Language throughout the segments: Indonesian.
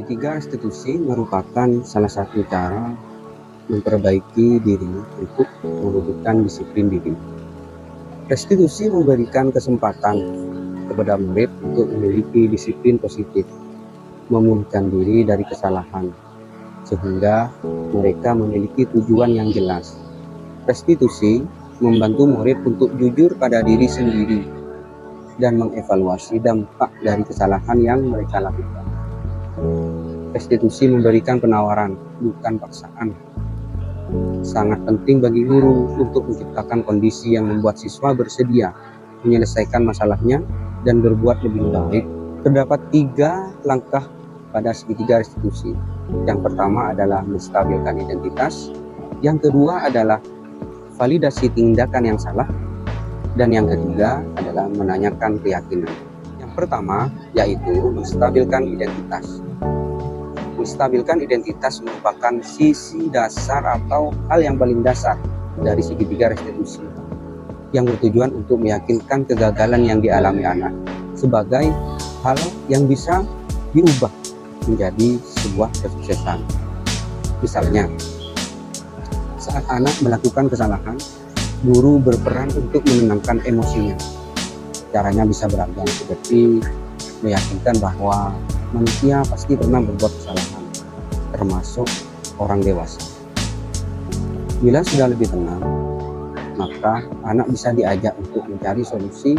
Segitiga restitusi merupakan salah satu cara memperbaiki diri untuk mewujudkan disiplin diri. Restitusi memberikan kesempatan kepada murid untuk memiliki disiplin positif, memulihkan diri dari kesalahan, sehingga mereka memiliki tujuan yang jelas. Restitusi membantu murid untuk jujur pada diri sendiri dan mengevaluasi dampak dari kesalahan yang mereka lakukan. Restitusi memberikan penawaran, bukan paksaan. Sangat penting bagi guru untuk menciptakan kondisi yang membuat siswa bersedia menyelesaikan masalahnya dan berbuat lebih baik. Terdapat 3 langkah pada segitiga restitusi. Yang pertama adalah menstabilkan identitas, yang kedua adalah validasi tindakan yang salah, dan yang ketiga adalah menanyakan keyakinan. Yang pertama yaitu menstabilkan identitas. Menstabilkan identitas merupakan sisi dasar atau hal yang paling dasar dari segitiga restitusi yang bertujuan untuk meyakinkan kegagalan yang dialami anak sebagai hal yang bisa diubah menjadi sebuah kesuksesan. Misalnya, saat anak melakukan kesalahan, guru berperan untuk menenangkan emosinya. Caranya bisa beragam, seperti meyakinkan bahwa manusia pasti pernah berbuat kesalahan, termasuk orang dewasa. Bila sudah lebih tenang, maka anak bisa diajak untuk mencari solusi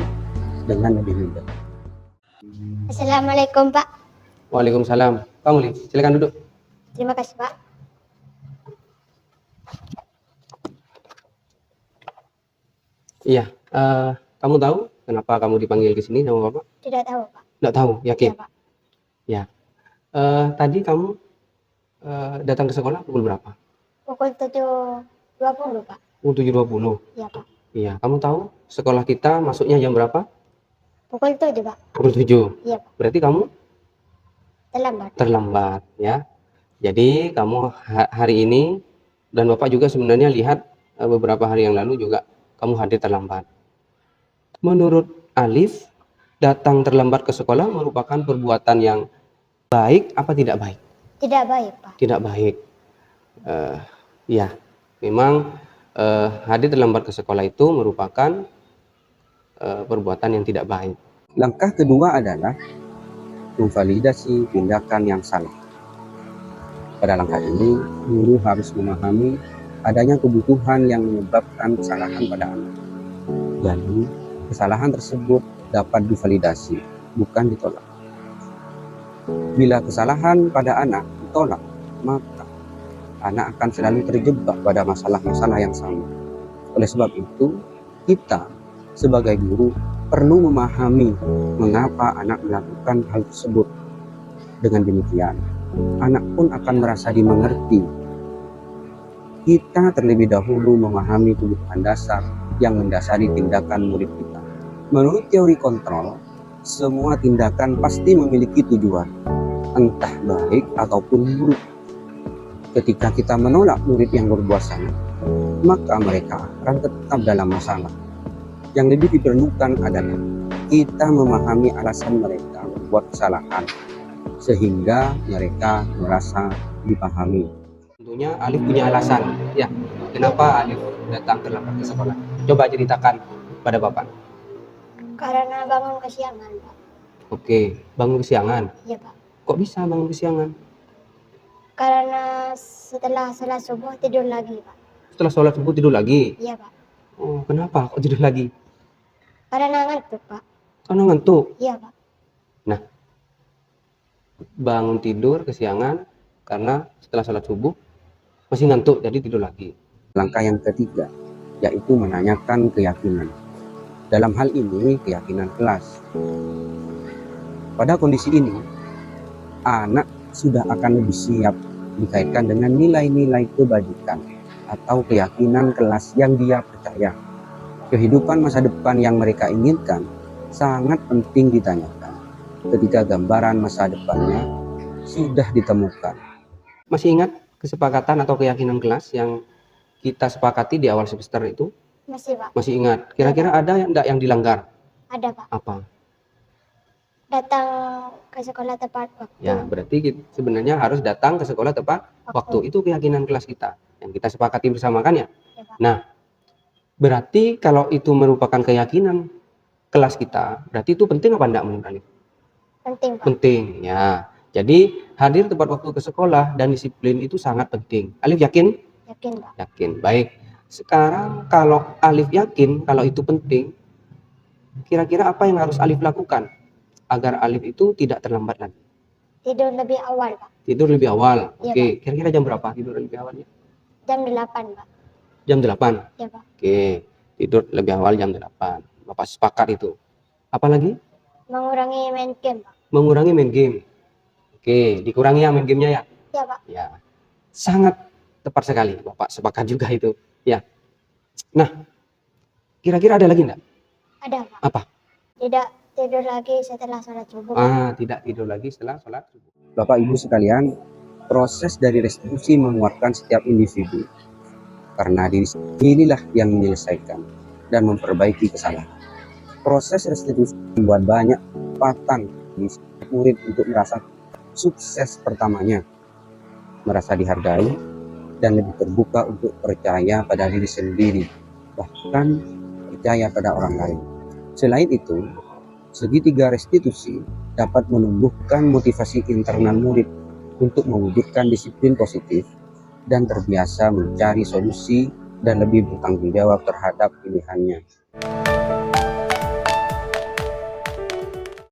dengan lebih mudah. Assalamualaikum, Pak. Waalaikumsalam. Pak Muli, silakan duduk. Terima kasih, Pak. Iya, kamu tahu kenapa kamu dipanggil ke sini sama Bapak? Tidak tahu, Pak. Tidak tahu, yakin? Iya, Pak. Ya. Tadi kamu datang ke sekolah pukul berapa? Pukul 7.20, Pak. Pukul 7.20. Iya, Pak. Iya, kamu tahu sekolah kita masuknya jam berapa? Pukul 7, Pak. Pukul 7. Iya, Pak. Berarti kamu Terlambat. terlambat, ya. Jadi kamu hari ini, dan Bapak juga sebenarnya lihat beberapa hari yang lalu juga kamu hadir terlambat. Menurut Alif, datang terlambat ke sekolah merupakan perbuatan yang baik apa tidak baik? Tidak baik, Pak. Tidak baik. Ya, memang hadir terlambat ke sekolah itu merupakan perbuatan yang tidak baik. Langkah kedua adalah memvalidasi tindakan yang salah. Pada langkah ini, guru harus memahami adanya kebutuhan yang menyebabkan kesalahan pada anak. Jadi, kesalahan tersebut dapat divalidasi, bukan ditolak. Bila kesalahan pada anak ditolak, maka anak akan selalu terjebak pada masalah-masalah yang sama. Oleh sebab itu, kita sebagai guru perlu memahami mengapa anak melakukan hal tersebut. Dengan demikian, anak pun akan merasa dimengerti. Kita terlebih dahulu memahami kebutuhan dasar yang mendasari tindakan murid kita. Menurut teori kontrol, semua tindakan pasti memiliki tujuan, entah baik ataupun buruk. Ketika kita menolak murid yang berbuat salah, maka mereka akan tetap dalam masalah. Yang lebih diperlukan adalah kita memahami alasan mereka berbuat kesalahan, sehingga mereka merasa dipahami. Tentunya Alif punya alasan, ya, kenapa Alif datang terlambat ke sekolah. Coba ceritakan pada Bapak. Karena bangun kesiangan, Pak. Oke, bangun kesiangan. Iya, Pak. Kok bisa bangun kesiangan? Karena setelah sholat subuh tidur lagi, Pak. Setelah sholat subuh tidur lagi? Iya, Pak. Oh, kenapa kok tidur lagi? Karena ngantuk, Pak. Karena ngantuk? Iya, Pak. Nah, bangun tidur kesiangan karena setelah sholat subuh masih ngantuk, jadi tidur lagi. Langkah yang ketiga, yaitu menanyakan keyakinan. Dalam hal ini, keyakinan kelas. Pada kondisi ini, anak sudah akan lebih siap dikaitkan dengan nilai-nilai kebajikan atau keyakinan kelas yang dia percaya. Kehidupan masa depan yang mereka inginkan sangat penting ditanyakan ketika gambaran masa depannya sudah ditemukan. Masih ingat kesepakatan atau keyakinan kelas yang kita sepakati di awal semester itu? Masih, Pak. Masih ingat? Kira-kira ada enggak yang dilanggar? Ada, Pak. Apa? Datang ke sekolah tepat waktu. Ya, berarti sebenarnya harus datang ke sekolah tepat waktu. Itu keyakinan kelas kita yang kita sepakati bersama kan ya. Ya, Pak. Nah, berarti kalau itu merupakan keyakinan kelas kita, berarti itu penting apa enggak menurut Alif? Penting, Pak. Penting, ya. Jadi hadir tepat waktu ke sekolah dan disiplin itu sangat penting. Alif yakin? Yakin, Pak. Yakin. Baik. Sekarang kalau Alif yakin kalau itu penting, kira-kira apa yang harus Alif lakukan agar Alif itu tidak terlambat lagi? Tidur lebih awal, Pak. Tidur lebih awal. Iya, Oke, kira-kira jam berapa tidur lebih awalnya? Jam 8, Pak. Jam 8. Ya, Pak. Oke, tidur lebih awal jam 8. Bapak sepakat itu. Apalagi? Mengurangi main game, Pak. Mengurangi main game. Oke, dikurangi ya main gamenya ya? Ya, Pak. Ya, sangat tepat sekali. Bapak sepakat juga itu. Ya. Nah, kira-kira ada lagi enggak? Ada, Pak. Apa? Tidak tidur lagi setelah sholat subuh. Tidak tidur lagi setelah sholat subuh. Bapak Ibu sekalian, proses dari restitusi menguatkan setiap individu. Karena diri inilah yang menyelesaikan dan memperbaiki kesalahan. Proses restitusi membuat banyak kekuatan di murid untuk merasa sukses pertamanya, merasa dihargai, dan lebih terbuka untuk percaya pada diri sendiri, bahkan percaya pada orang lain. Selain itu, segitiga restitusi dapat menumbuhkan motivasi internal murid untuk mewujudkan disiplin positif dan terbiasa mencari solusi dan lebih bertanggung jawab terhadap pilihannya.